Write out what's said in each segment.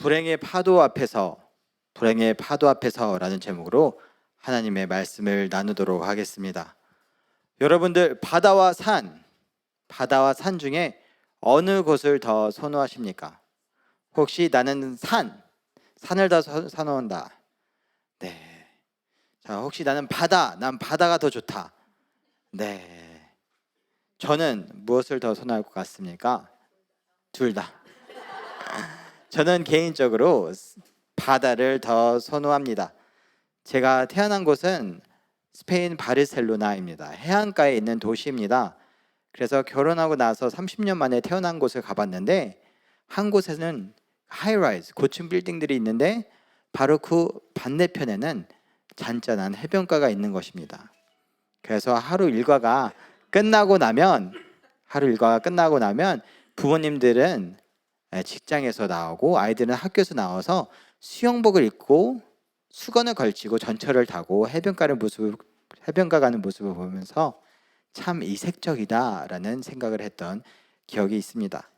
불행의 파도 앞에서, 불행의 파도 앞에서라는 제목으로 하나님의 말씀을 나누도록 하겠습니다. 여러분들 바다와 산 중에 어느 곳을 더 선호하십니까? 혹시 나는 산을 더 선호한다. 네. 자, 혹시 나는 난 바다가 더 좋다. 네. 저는 무엇을 더 선호할 것 같습니까? 둘 다. 저는 개인적으로 바다를 더 선호합니다. 제가 태어난 곳은 스페인 바르셀로나입니다. 해안가에 있는 도시입니다. 그래서 결혼하고 나서 30년 만에 태어난 곳을 가봤는데, 한 곳에는 하이라이즈 고층 빌딩들이 있는데 바로 그 반대편에는 잔잔한 해변가가 있는 것입니다. 그래서 하루 일과가 끝나고 나면 부모님들은 직장에서 나오고 아이들은 학교에서 나와서 수영복을 입고 수건을 걸치고 전철을 타고 해변가 가는 모습을 보면서 참 이색적이다라는 생각을 했던 기억이 있습니다.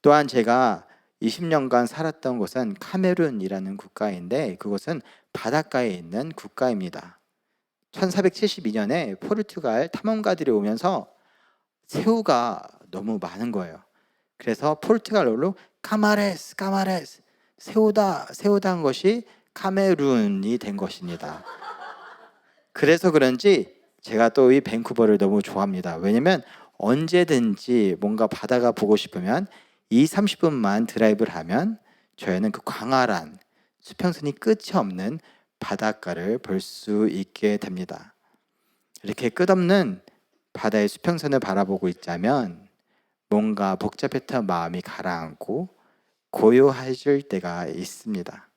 또한 제가 20년간 살았던 곳은 카메룬이라는 국가인데, 그곳은 바닷가에 있는 국가입니다. 1472년에 포르투갈 탐험가들이 오면서 새우가 너무 많은 거예요. 그래서 포르투갈어로 카마레스 새우다 한 것이 카메룬이 된 것입니다. 그래서 그런지 제가 또 이 밴쿠버를 너무 좋아합니다. 왜냐면 언제든지 뭔가 바다가 보고 싶으면 30분만 드라이브를 하면 저희는 그 광활한 수평선이 끝이 없는 바닷가를 볼 수 있게 됩니다. 이렇게 끝없는 바다의 수평선을 바라보고 있자면 뭔가 복잡했던 마음이 가라앉고 고요해질 때가 있습니다.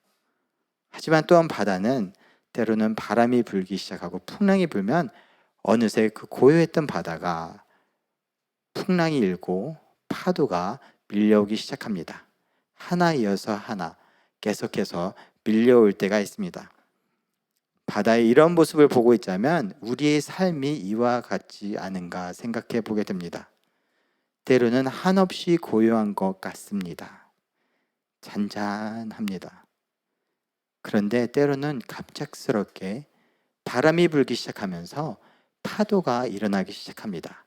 하지만 또한 바다는 때로는 바람이 불기 시작하고 풍랑이 불면 어느새 그 고요했던 바다가 풍랑이 일고 파도가 밀려오기 시작합니다. 하나 이어서 하나 계속해서 밀려올 때가 있습니다. 바다의 이런 모습을 보고 있자면 우리의 삶이 이와 같지 않은가 생각해 보게 됩니다. 때로는 한없이 고요한 것 같습니다. 잔잔합니다. 그런데 때로는 갑작스럽게 바람이 불기 시작하면서 파도가 일어나기 시작합니다.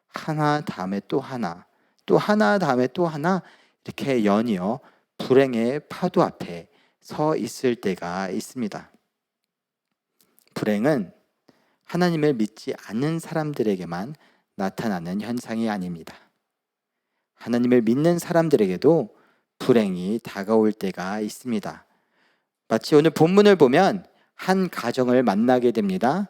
하나 다음에 또 하나, 또 하나 다음에 또 하나, 이렇게 연이어 불행의 파도 앞에 서 있을 때가 있습니다. 불행은 하나님을 믿지 않는 사람들에게만 나타나는 현상이 아닙니다. 하나님을 믿는 사람들에게도 불행이 다가올 때가 있습니다. 마치 오늘 본문을 보면 한 가정을 만나게 됩니다.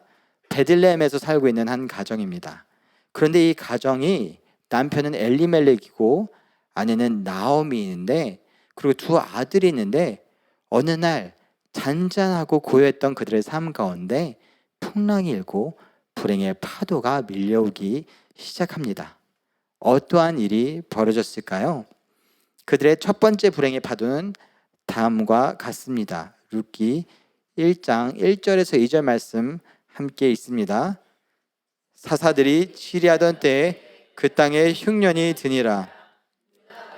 베들레헴에서 살고 있는 한 가정입니다. 그런데 이 가정이, 남편은 엘리멜렉이고 아내는 나오미인데, 그리고 두 아들이 있는데, 어느 날 잔잔하고 고요했던 그들의 삶 가운데 풍랑이 일고 불행의 파도가 밀려오기 시작합니다. 어떠한 일이 벌어졌을까요? 그들의 첫 번째 불행의 파도는 다음과 같습니다. 룻기 1장 1절에서 2절 말씀 함께 있습니다. 사사들이 치리하던 때에 그 땅에 흉년이 드니라.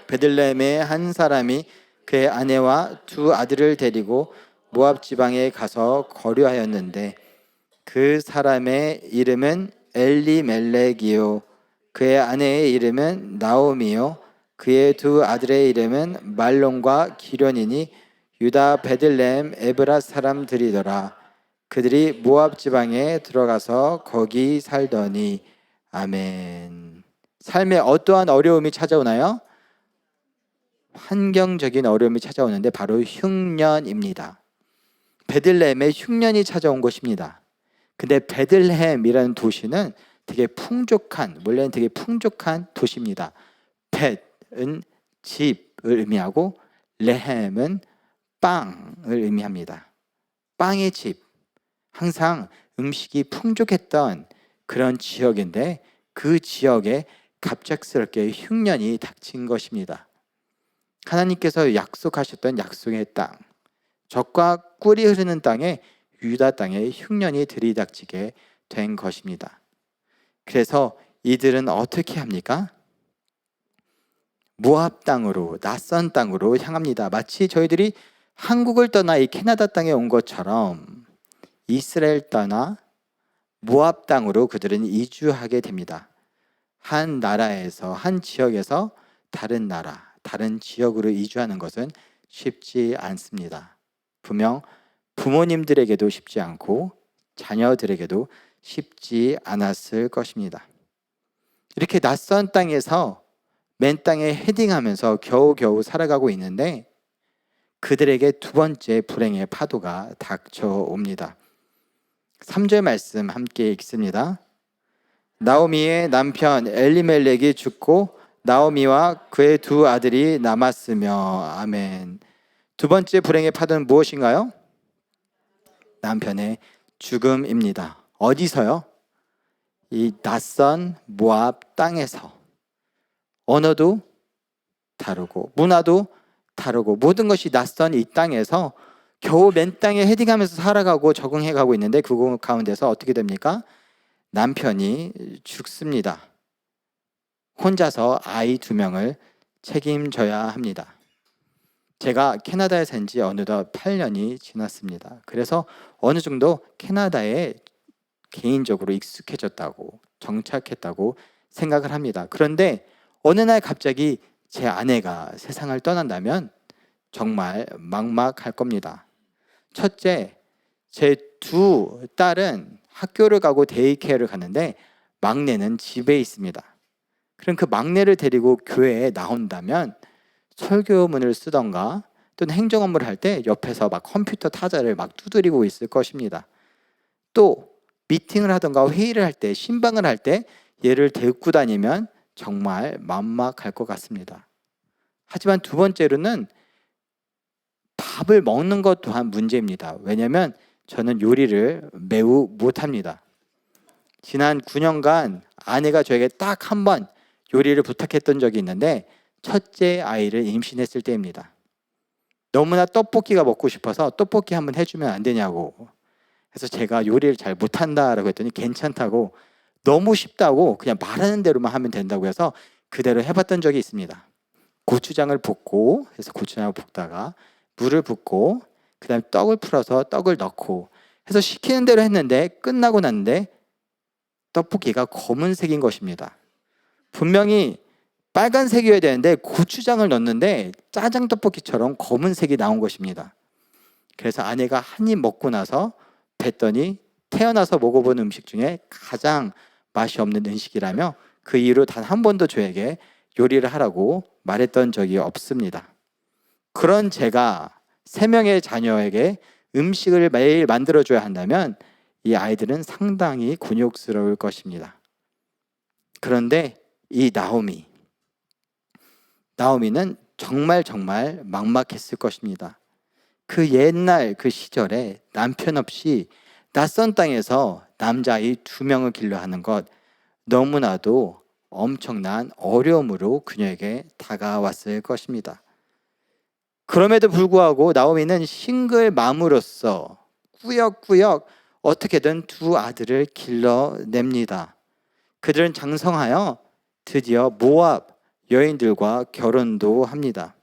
베들레헴의 한 사람이 그의 아내와 두 아들을 데리고 모압 지방에 가서 거류하였는데, 그 사람의 이름은 엘리멜렉이요 그의 아내의 이름은 나오미요 그의 두 아들의 이름은 말론과 기련이니 유다 베들레헴 에브라 사람들이더라. 그들이 모압 지방에 들어가서 거기 살더니. 아멘. 삶에 어떠한 어려움이 찾아오나요? 환경적인 어려움이 찾아오는데 바로 흉년입니다. 베들레헴에 흉년이 찾아온 것입니다. 근데 베들레헴이라는 도시는 원래는 되게 풍족한 도시입니다. 벳은 집을 의미하고 레헴은 빵을 의미합니다. 빵의 집, 항상 음식이 풍족했던 그런 지역인데, 그 지역에 갑작스럽게 흉년이 닥친 것입니다. 하나님께서 약속하셨던 약속의 땅, 젖과 꿀이 흐르는 땅에, 유다 땅에 흉년이 들이닥치게 된 것입니다. 그래서 이들은 어떻게 합니까? 모압 땅으로, 낯선 땅으로 향합니다. 마치 저희들이 한국을 떠나 이 캐나다 땅에 온 것처럼 이스라엘 떠나 모압 땅으로 그들은 이주하게 됩니다. 한 나라에서, 한 지역에서 다른 나라, 다른 지역으로 이주하는 것은 쉽지 않습니다. 분명 부모님들에게도 쉽지 않고 자녀들에게도 쉽지 않았을 것입니다. 이렇게 낯선 땅에서 맨 땅에 헤딩하면서 겨우겨우 살아가고 있는데 그들에게 두 번째 불행의 파도가 닥쳐옵니다. 3절 말씀 함께 읽습니다. 나오미의 남편 엘리멜렉이 죽고 나오미와 그의 두 아들이 남았으며. 아멘. 두 번째 불행의 파도는 무엇인가요? 남편의 죽음입니다. 어디서요? 이 낯선 모압 땅에서. 언어도 다르고 문화도 다르고 모든 것이 낯선 이 땅에서 겨우 맨 땅에 헤딩하면서 살아가고 적응해가고 있는데 그 가운데서 어떻게 됩니까? 남편이 죽습니다. 혼자서 아이 2명을 책임져야 합니다. 제가 캐나다에 산 지 어느덧 8년이 지났습니다. 그래서 어느 정도 캐나다에 개인적으로 익숙해졌다고, 정착했다고 생각을 합니다. 그런데 어느 날 갑자기 제 아내가 세상을 떠난다면 정말 막막할 겁니다. 첫째, 제 두 딸은 학교를 가고 데이케어를 가는데 막내는 집에 있습니다. 그럼 그 막내를 데리고 교회에 나온다면 설교문을 쓰던가 또는 행정 업무를 할 때 옆에서 막 컴퓨터 타자를 막 두드리고 있을 것입니다. 또 미팅을 하던가 회의를 할 때, 신방을 할 때 얘를 데리고 다니면 정말 막막할 것 같습니다. 하지만 두 번째로는 밥을 먹는 것 또한 문제입니다. 왜냐하면 저는 요리를 매우 못합니다. 지난 9년간 아내가 저에게 딱 한 번 요리를 부탁했던 적이 있는데 첫째 아이를 임신했을 때입니다. 너무나 떡볶이가 먹고 싶어서 떡볶이 한번 해주면 안 되냐고. 그래서 제가 요리를 잘 못한다라고 했더니 괜찮다고, 너무 쉽다고 그냥 말하는 대로만 하면 된다고 해서 그대로 해봤던 적이 있습니다. 고추장을 붓고, 해서 고추장을 볶다가 물을 붓고 그 다음에 떡을 풀어서 떡을 넣고 해서 시키는 대로 했는데 끝나고 났는데 떡볶이가 검은색인 것입니다. 분명히 빨간색이어야 되는데 고추장을 넣었는데 짜장 떡볶이처럼 검은색이 나온 것입니다. 그래서 아내가 한 입 먹고 나서 뵀더니 태어나서 먹어본 음식 중에 가장 맛이 없는 음식이라며 그 이후로 단 한 번도 저에게 요리를 하라고 말했던 적이 없습니다. 그런 제가 3명의 자녀에게 음식을 매일 만들어줘야 한다면 이 아이들은 상당히 곤욕스러울 것입니다. 그런데 이 나오미는 정말 막막했을 것입니다. 그 옛날 그 시절에 남편 없이 낯선 땅에서 남자아이 2명을 길러 하는 것, 너무나도 엄청난 어려움으로 그녀에게 다가왔을 것입니다. 그럼에도 불구하고 나오미는 싱글맘으로서 꾸역꾸역 어떻게든 2 아들을 길러냅니다. 그들은 장성하여 드디어 모압 여인들과 결혼도 합니다.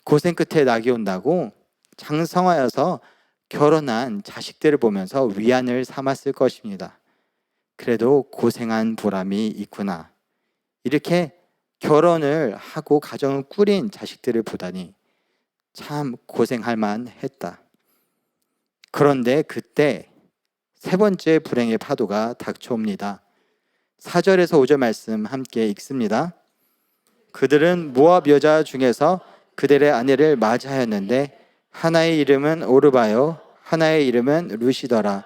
고생 끝에 낙이 온다고 장성하여서 결혼한 자식들을 보면서 위안을 삼았을 것입니다. 그래도 고생한 보람이 있구나. 이렇게 결혼을 하고 가정을 꾸린 자식들을 보다니 참 고생할 만했다. 그런데 그때 3번째 불행의 파도가 닥쳐옵니다. 4절에서 5절 말씀 함께 읽습니다. 그들은 모압 여자 중에서 그들의 아내를 맞이하였는데 하나의 이름은 오르바요 하나의 이름은 루시더라.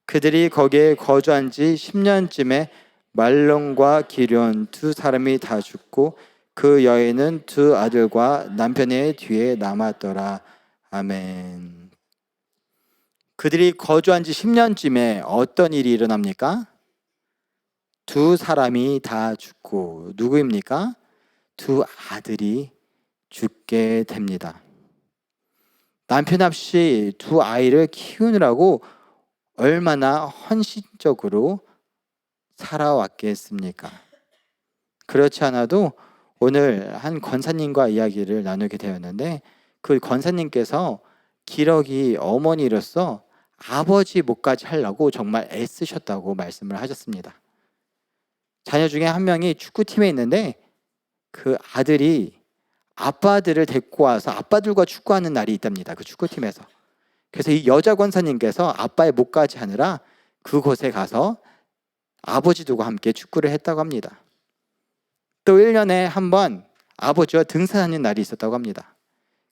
그들이 거기에 거주한 지 10년쯤에 말론과 기럨 2 사람이 다 죽고 그 여인은 2 아들과 남편의 뒤에 남았더라. 아멘. 그들이 거주한 지 10년쯤에 어떤 일이 일어납니까? 2 사람이 다 죽고 누구입니까? 2 아들이 죽게 됩니다. 남편 없이 2 아이를 키우느라고 얼마나 헌신적으로 살아왔겠습니까? 그렇지 않아도 오늘 한 권사님과 이야기를 나누게 되었는데 그 권사님께서 기러기 어머니로서 아버지 몫까지 하려고 정말 애쓰셨다고 말씀을 하셨습니다. 자녀 중에 한 명이 축구팀에 있는데 그 아들이 아빠들을 데리고 와서 아빠들과 축구하는 날이 있답니다. 그 축구팀에서. 그래서 이 여자 권사님께서 아빠의 몫까지 하느라 그곳에 가서 아버지들과 함께 축구를 했다고 합니다. 또 1년에 한 번 아버지와 등산하는 날이 있었다고 합니다.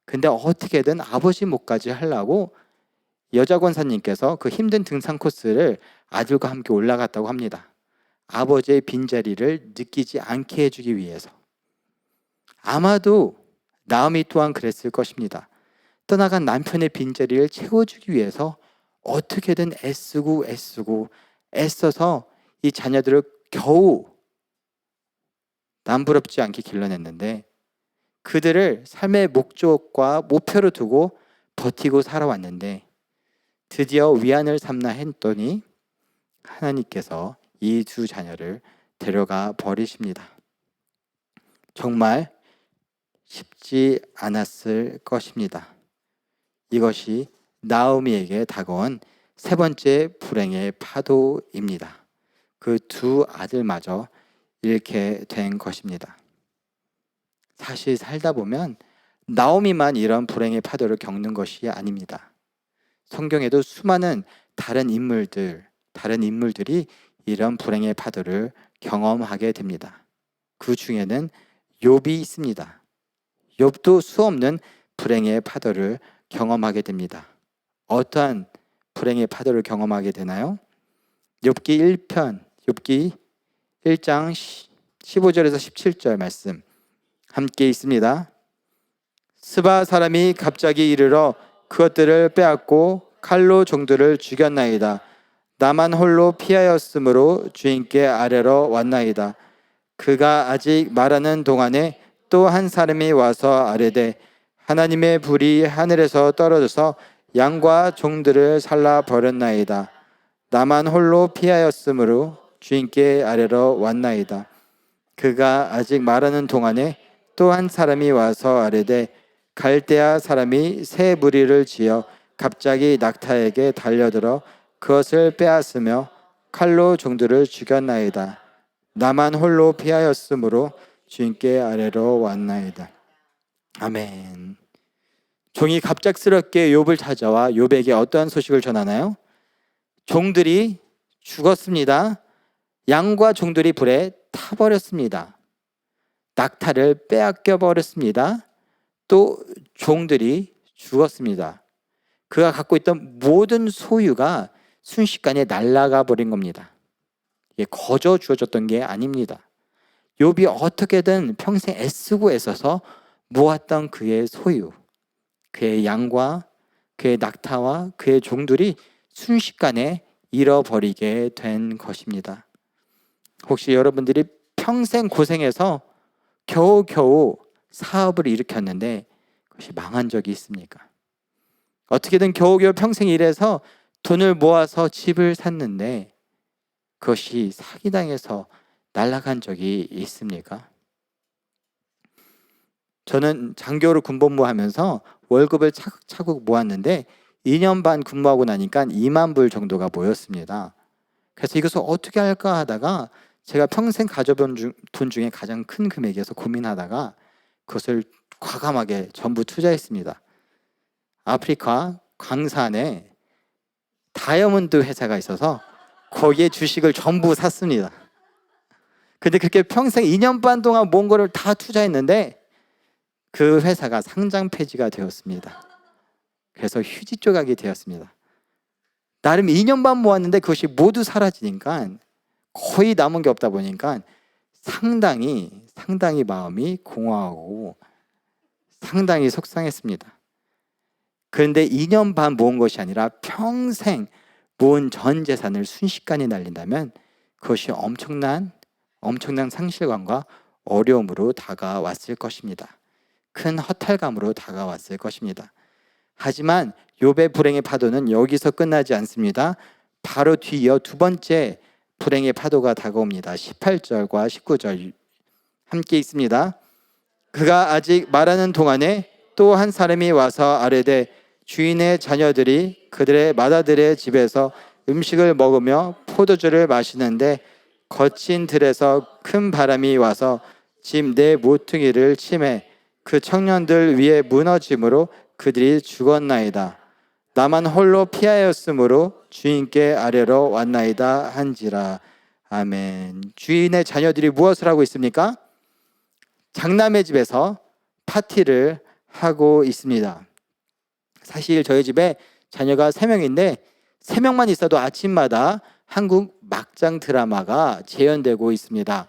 근데 어떻게든 아버지 몫까지 하려고 여자 권사님께서 그 힘든 등산 코스를 아들과 함께 올라갔다고 합니다. 아버지의 빈자리를 느끼지 않게 해주기 위해서. 아마도 나오미 또한 그랬을 것입니다. 떠나간 남편의 빈자리를 채워주기 위해서 어떻게든 애쓰고 애써서 이 자녀들을 겨우 남부럽지 않게 길러냈는데 그들을 삶의 목적과 목표로 두고 버티고 살아왔는데 드디어 위안을 삼나 했더니 하나님께서 이 두 자녀를 데려가 버리십니다. 정말 쉽지 않았을 것입니다. 이것이 나오미에게 다가온 세 번째 불행의 파도입니다. 그 두 아들마저 잃게 된 것입니다. 사실 살다 보면 나오미만 이런 불행의 파도를 겪는 것이 아닙니다. 성경에도 수많은 다른 인물들이 이런 불행의 파도를 경험하게 됩니다. 그 중에는 욥이 있습니다. 욥도 수없는 불행의 파도를 경험하게 됩니다. 어떠한 불행의 파도를 경험하게 되나요? 욥기 1장 15절에서 17절 말씀 함께 있습니다. 스바 사람이 갑자기 이르러 그것들을 빼앗고 칼로 종들을 죽였나이다. 나만 홀로 피하였으므로 주인께 아뢰러 왔나이다. 그가 아직 말하는 동안에 또 한 사람이 와서 아뢰되 하나님의 불이 하늘에서 떨어져서 양과 종들을 살라 버렸나이다. 나만 홀로 피하였으므로 주인께 아뢰러 왔나이다. 그가 아직 말하는 동안에 또 한 사람이 와서 아뢰되 갈대아 사람이 새 무리를 지어 갑자기 낙타에게 달려들어 그것을 빼앗으며 칼로 종들을 죽였나이다. 나만 홀로 피하였으므로 주인께 아뢰러 왔나이다. 아멘. 종이 갑작스럽게 욥을 찾아와 욥에게 어떠한 소식을 전하나요? 종들이 죽었습니다. 양과 종들이 불에 타버렸습니다. 낙타를 빼앗겨 버렸습니다. 또 종들이 죽었습니다. 그가 갖고 있던 모든 소유가 순식간에 날아가 버린 겁니다. 이게 거저 주어졌던 게 아닙니다. 욥이 어떻게든 평생 애쓰고 애써서 모았던 그의 소유, 그의 양과 그의 낙타와 그의 종들이 순식간에 잃어버리게 된 것입니다. 혹시 여러분들이 평생 고생해서 겨우겨우 사업을 일으켰는데 그것이 망한 적이 있습니까? 어떻게든 겨우겨우 평생 일해서 돈을 모아서 집을 샀는데 그것이 사기당해서 날아간 적이 있습니까? 저는 장교로 군복무하면서 월급을 차곡차곡 모았는데 2년 반 근무하고 나니까 2만 불 정도가 모였습니다. 그래서 이것을 어떻게 할까 하다가 제가 평생 가져본 돈 중에 가장 큰 금액이어서 고민하다가 그것을 과감하게 전부 투자했습니다. 아프리카 광산에 다이아몬드 회사가 있어서 거기에 주식을 전부 샀습니다. 근데 그렇게 평생 2년 반 동안 모은 거를 다 투자했는데 그 회사가 상장 폐지가 되었습니다. 그래서 휴지 조각이 되었습니다. 나름 2년 반 모았는데 그것이 모두 사라지니까 거의 남은 게 없다 보니까 상당히 마음이 공허하고 상당히 속상했습니다. 그런데 2년 반 모은 것이 아니라 평생 모은 전 재산을 순식간에 날린다면 그것이 엄청난 상실감과 어려움으로 다가왔을 것입니다. 큰 허탈감으로 다가왔을 것입니다. 하지만 욥의 불행의 파도는 여기서 끝나지 않습니다. 바로 뒤이어 두 번째 불행의 파도가 다가옵니다. 18절과 19절 함께 있습니다. 그가 아직 말하는 동안에 또 한 사람이 와서 아뢰되 주인의 자녀들이 그들의 맏아들의 집에서 음식을 먹으며 포도주를 마시는데 거친 들에서 큰 바람이 와서 집 내 모퉁이를 치매 그 청년들 위에 무너짐으로 그들이 죽었나이다. 나만 홀로 피하였으므로 주인께 아뢰러 왔나이다 한지라. 아멘. 주인의 자녀들이 무엇을 하고 있습니까? 장남의 집에서 파티를 하고 있습니다. 사실 저희 집에 자녀가 3명인데 3명만 있어도 아침마다 한국 막장 드라마가 재현되고 있습니다.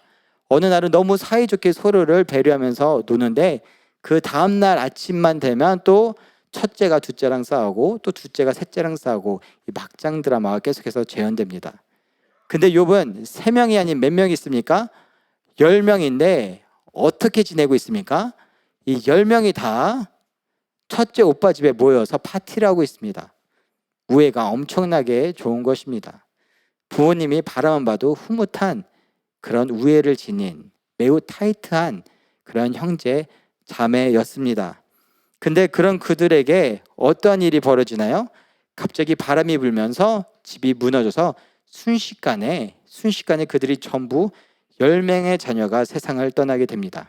어느 날은 너무 사이좋게 서로를 배려하면서 노는데 그 다음날 아침만 되면 또 첫째가 둘째랑 싸우고 또 둘째가 셋째랑 싸우고 이 막장 드라마가 계속해서 재현됩니다. 근데 욥은 3명이 아닌 몇 명 있습니까? 10명인데 어떻게 지내고 있습니까? 이 10명이 다 첫째 오빠 집에 모여서 파티를 하고 있습니다. 우애가 엄청나게 좋은 것입니다. 부모님이 바라만 봐도 흐뭇한 그런 우애를 지닌 매우 타이트한 그런 형제 자매였습니다. 근데 그런 그들에게 어떠한 일이 벌어지나요? 갑자기 바람이 불면서 집이 무너져서 순식간에 그들이 전부 10명의 자녀가 세상을 떠나게 됩니다.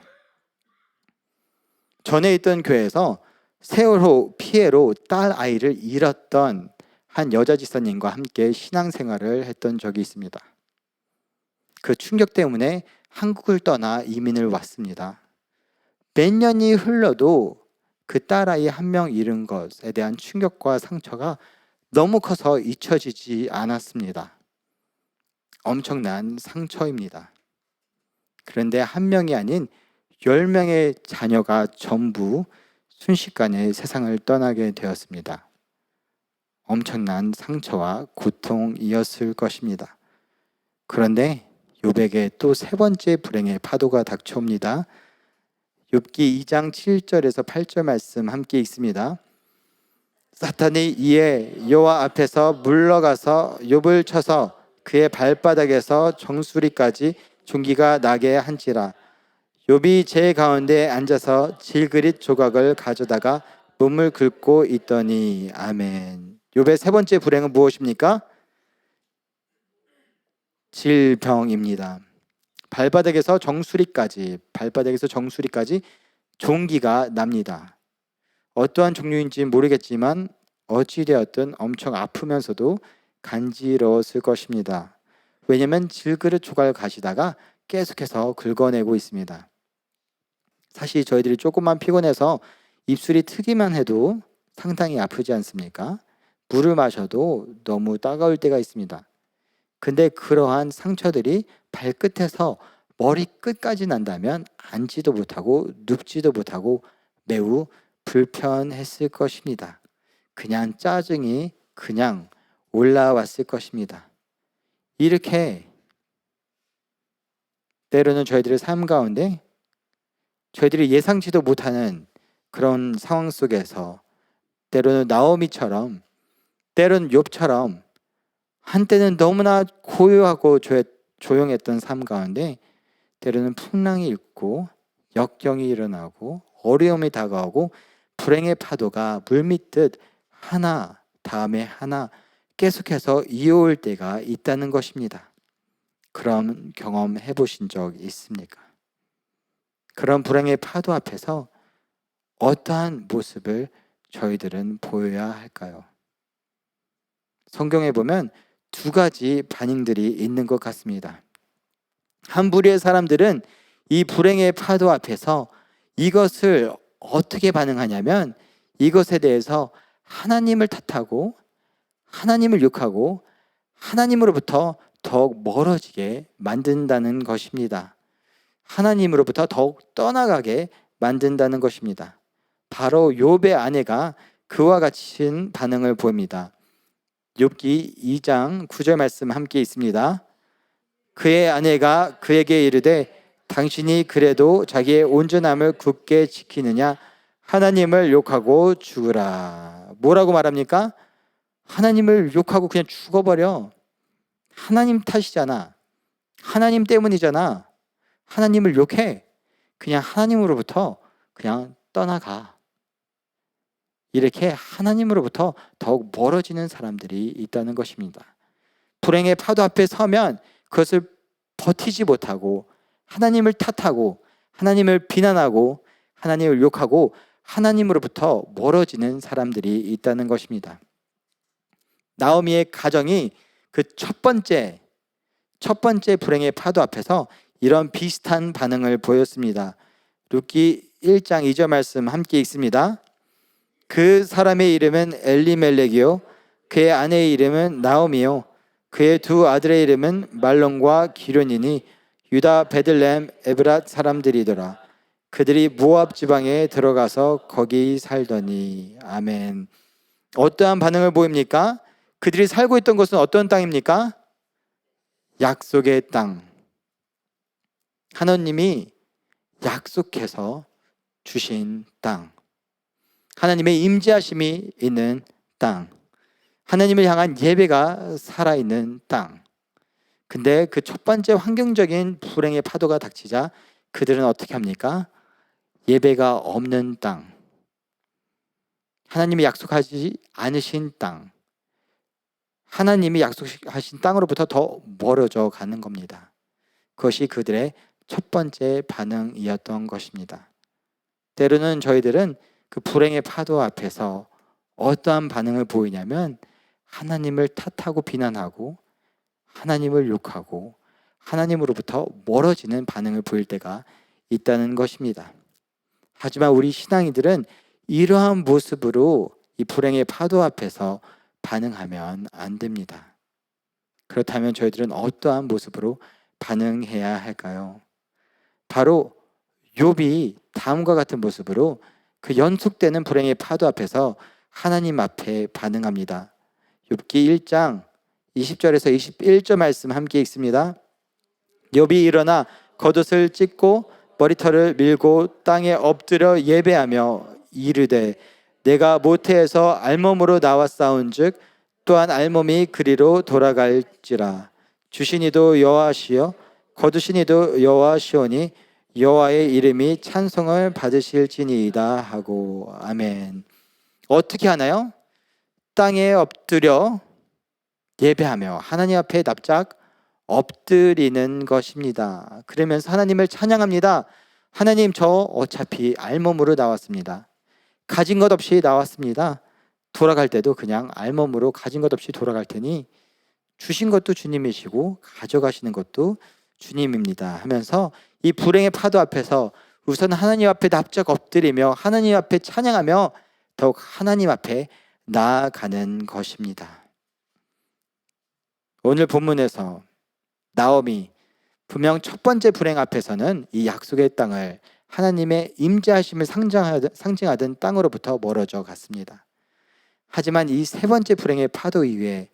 전에 있던 교회에서 세월호 피해로 딸 아이를 잃었던 한 여자 지사님과 함께 신앙생활을 했던 적이 있습니다. 그 충격 때문에 한국을 떠나 이민을 왔습니다. 몇 년이 흘러도 그 딸아이 한 명 잃은 것에 대한 충격과 상처가 너무 커서 잊혀지지 않았습니다. 엄청난 상처입니다. 그런데 한 명이 아닌 10명의 자녀가 전부 순식간에 세상을 떠나게 되었습니다. 엄청난 상처와 고통이었을 것입니다. 그런데 욥에게 또 3번째 불행의 파도가 닥쳐옵니다. 욥기 2장 7절에서 8절 말씀 함께 읽습니다. 사탄이 이에 여호와 앞에서 물러가서 욥을 쳐서 그의 발바닥에서 정수리까지 종기가 나게 한지라. 욥이 제 가운데 앉아서 질그릿 조각을 가져다가 몸을 긁고 있더니. 아멘. 욥의 3번째 불행은 무엇입니까? 질병입니다. 발바닥에서 정수리까지 종기가 납니다. 어떠한 종류인지 모르겠지만 어찌되었든 엄청 아프면서도 간지러웠을 것입니다. 왜냐하면 질그릇 조각을 가시다가 계속해서 긁어내고 있습니다. 사실 저희들이 조금만 피곤해서 입술이 트기만 해도 상당히 아프지 않습니까? 물을 마셔도 너무 따가울 때가 있습니다. 근데 그러한 상처들이 발끝에서 머리끝까지 난다면 앉지도 못하고 눕지도 못하고 매우 불편했을 것입니다. 그냥 짜증이 그냥 올라왔을 것입니다. 이렇게 때로는 저희들의 삶 가운데 저희들이 예상치도 못하는 그런 상황 속에서 때로는 나오미처럼 때로는 욥처럼 한때는 너무나 고요하고 조용했던 삶 가운데 때로는 풍랑이 있고 역경이 일어나고 어려움이 다가오고 불행의 파도가 물밀듯 하나 다음에 하나 계속해서 이어올 때가 있다는 것입니다. 그런 경험 해보신 적 있습니까? 그런 불행의 파도 앞에서 어떠한 모습을 저희들은 보여야 할까요? 성경에 보면 2가지 반응들이 있는 것 같습니다. 한 부류의 사람들은 이 불행의 파도 앞에서 이것을 어떻게 반응하냐면 이것에 대해서 하나님을 탓하고 하나님을 욕하고 하나님으로부터 더욱 멀어지게 만든다는 것입니다. 하나님으로부터 더욱 떠나가게 만든다는 것입니다. 바로 욥의 아내가 그와 같은 반응을 보입니다. 욥기 2장 9절 말씀 함께 있습니다. 그의 아내가 그에게 이르되 당신이 그래도 자기의 온전함을 굳게 지키느냐? 하나님을 욕하고 죽으라. 뭐라고 말합니까? 하나님을 욕하고 그냥 죽어버려. 하나님 탓이잖아. 하나님 때문이잖아. 하나님을 욕해. 그냥 하나님으로부터 그냥 떠나가. 이렇게 하나님으로부터 더욱 멀어지는 사람들이 있다는 것입니다. 불행의 파도 앞에 서면 그것을 버티지 못하고 하나님을 탓하고 하나님을 비난하고 하나님을 욕하고 하나님으로부터 멀어지는 사람들이 있다는 것입니다. 나오미의 가정이 그 첫 번째 불행의 파도 앞에서 이런 비슷한 반응을 보였습니다. 룻기 1장 2절 말씀 함께 읽습니다. 그 사람의 이름은 엘리멜렉이요 그의 아내의 이름은 나오미요 그의 두 아들의 이름은 말론과 기련이니 유다 베들레헴 에브랏 사람들이더라. 그들이 모압 지방에 들어가서 거기 살더니. 아멘. 어떠한 반응을 보입니까? 그들이 살고 있던 곳은 어떤 땅입니까? 약속의 땅. 하나님이 약속해서 주신 땅. 하나님의 임재하심이 있는 땅. 하나님을 향한 예배가 살아있는 땅. 근데 그 첫 번째 환경적인 불행의 파도가 닥치자 그들은 어떻게 합니까? 예배가 없는 땅. 하나님이 약속하지 않으신 땅. 하나님이 약속하신 땅으로부터 더 멀어져 가는 겁니다. 그것이 그들의 첫 번째 반응이었던 것입니다. 때로는 저희들은 그 불행의 파도 앞에서 어떠한 반응을 보이냐면 하나님을 탓하고 비난하고 하나님을 욕하고 하나님으로부터 멀어지는 반응을 보일 때가 있다는 것입니다. 하지만 우리 신앙인들은 이러한 모습으로 이 불행의 파도 앞에서 반응하면 안 됩니다. 그렇다면 저희들은 어떠한 모습으로 반응해야 할까요? 바로 욥이 다음과 같은 모습으로 그 연속되는 불행의 파도 앞에서 하나님 앞에 반응합니다. 욥기 1장 20절에서 21절 말씀 함께 읽습니다. 욥이 일어나 겉옷을 찢고 머리털을 밀고 땅에 엎드려 예배하며 이르되 내가 모태에서 알몸으로 나왔사온즉 또한 알몸이 그리로 돌아갈지라. 주신 이도 여호와시요 거두신 이도 여호와시오니 여호와의 이름이 찬송을 받으실지니이다 하고. 아멘. 어떻게 하나요? 땅에 엎드려 예배하며 하나님 앞에 납작 엎드리는 것입니다. 그러면서 하나님을 찬양합니다. 하나님, 저 어차피 알몸으로 나왔습니다. 가진 것 없이 나왔습니다. 돌아갈 때도 그냥 알몸으로 가진 것 없이 돌아갈 테니 주신 것도 주님이시고 가져가시는 것도 주님입니다 하면서 이 불행의 파도 앞에서 우선 하나님 앞에 납작 엎드리며 하나님 앞에 찬양하며 더욱 하나님 앞에 나아가는 것입니다. 오늘 본문에서 나오미, 분명 첫 번째 불행 앞에서는 이 약속의 땅을 하나님의 임재하심을 상징하던 땅으로부터 멀어져 갔습니다. 하지만 이 세 번째 불행의 파도 이후에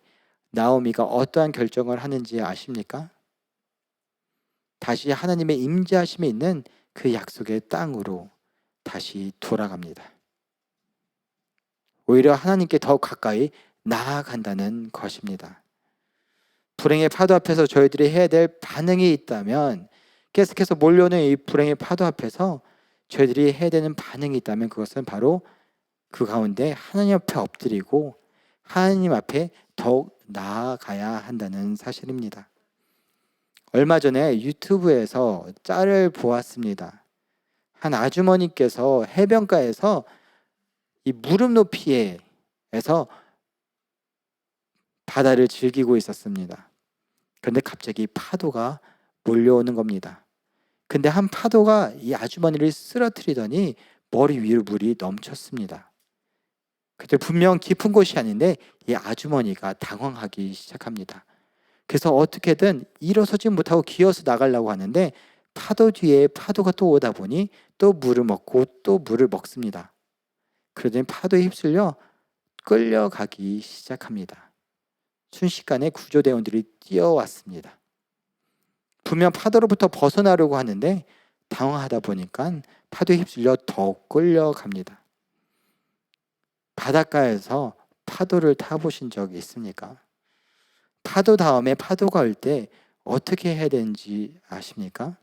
나오미가 어떠한 결정을 하는지 아십니까? 다시 하나님의 임재하심이 있는 그 약속의 땅으로 다시 돌아갑니다. 오히려 하나님께 더 가까이 나아간다는 것입니다. 불행의 파도 앞에서 저희들이 해야 될 반응이 있다면, 계속해서 몰려오는 이 불행의 파도 앞에서 저희들이 해야 되는 반응이 있다면 그것은 바로 그 가운데 하나님 앞에 엎드리고 하나님 앞에 더욱 나아가야 한다는 사실입니다. 얼마 전에 유튜브에서 짤을 보았습니다. 한 아주머니께서 해변가에서 이 무릎 높이에서 바다를 즐기고 있었습니다. 그런데 갑자기 파도가 몰려오는 겁니다. 근데 한 파도가 이 아주머니를 쓰러뜨리더니 머리 위로 물이 넘쳤습니다. 그때 분명 깊은 곳이 아닌데 이 아주머니가 당황하기 시작합니다. 그래서 어떻게든 일어서지 못하고 기어서 나가려고 하는데 파도 뒤에 파도가 또 오다 보니 또 물을 먹고 또 물을 먹습니다. 그러더니 파도에 휩쓸려 끌려가기 시작합니다. 순식간에 구조대원들이 뛰어왔습니다. 분명 파도로부터 벗어나려고 하는데 당황하다 보니까 파도에 휩쓸려 더욱 끌려갑니다. 바닷가에서 파도를 타보신 적이 있습니까? 파도 다음에 파도가 올 때 어떻게 해야 되는지 아십니까?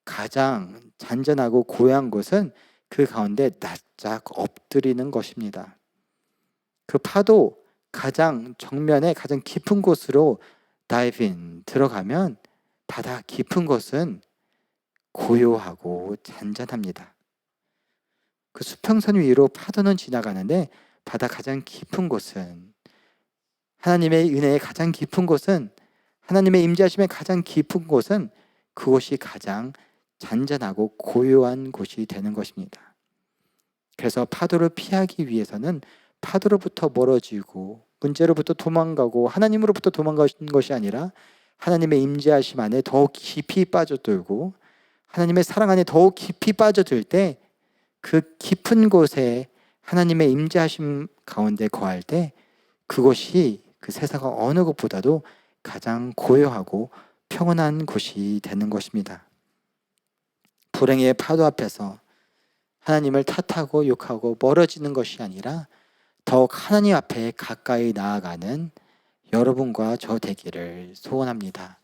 가장 잔잔하고 고요한 곳은 그 가운데 납작 엎드리는 것입니다. 그 파도 가장 정면에 가장 깊은 곳으로 다이빙 들어가면 바다 깊은 곳은 고요하고 잔잔합니다. 그 수평선 위로 파도는 지나가는데 바다 가장 깊은 곳은, 하나님의 은혜의 가장 깊은 곳은, 하나님의 임재하심의 가장 깊은 곳은 그곳이 가장 잔잔하고 고요한 곳이 되는 것입니다. 그래서 파도를 피하기 위해서는 파도로부터 멀어지고 문제로부터 도망가고 하나님으로부터 도망가는 것이 아니라 하나님의 임재하심 안에 더욱 깊이 빠져들고 하나님의 사랑 안에 더욱 깊이 빠져들 때, 그 깊은 곳에 하나님의 임재하심 가운데 거할 때 그곳이 그 세상 어느 곳보다도 가장 고요하고 평온한 곳이 되는 것입니다. 불행의 파도 앞에서 하나님을 탓하고 욕하고 멀어지는 것이 아니라 더욱 하나님 앞에 가까이 나아가는 여러분과 저 되기를 소원합니다.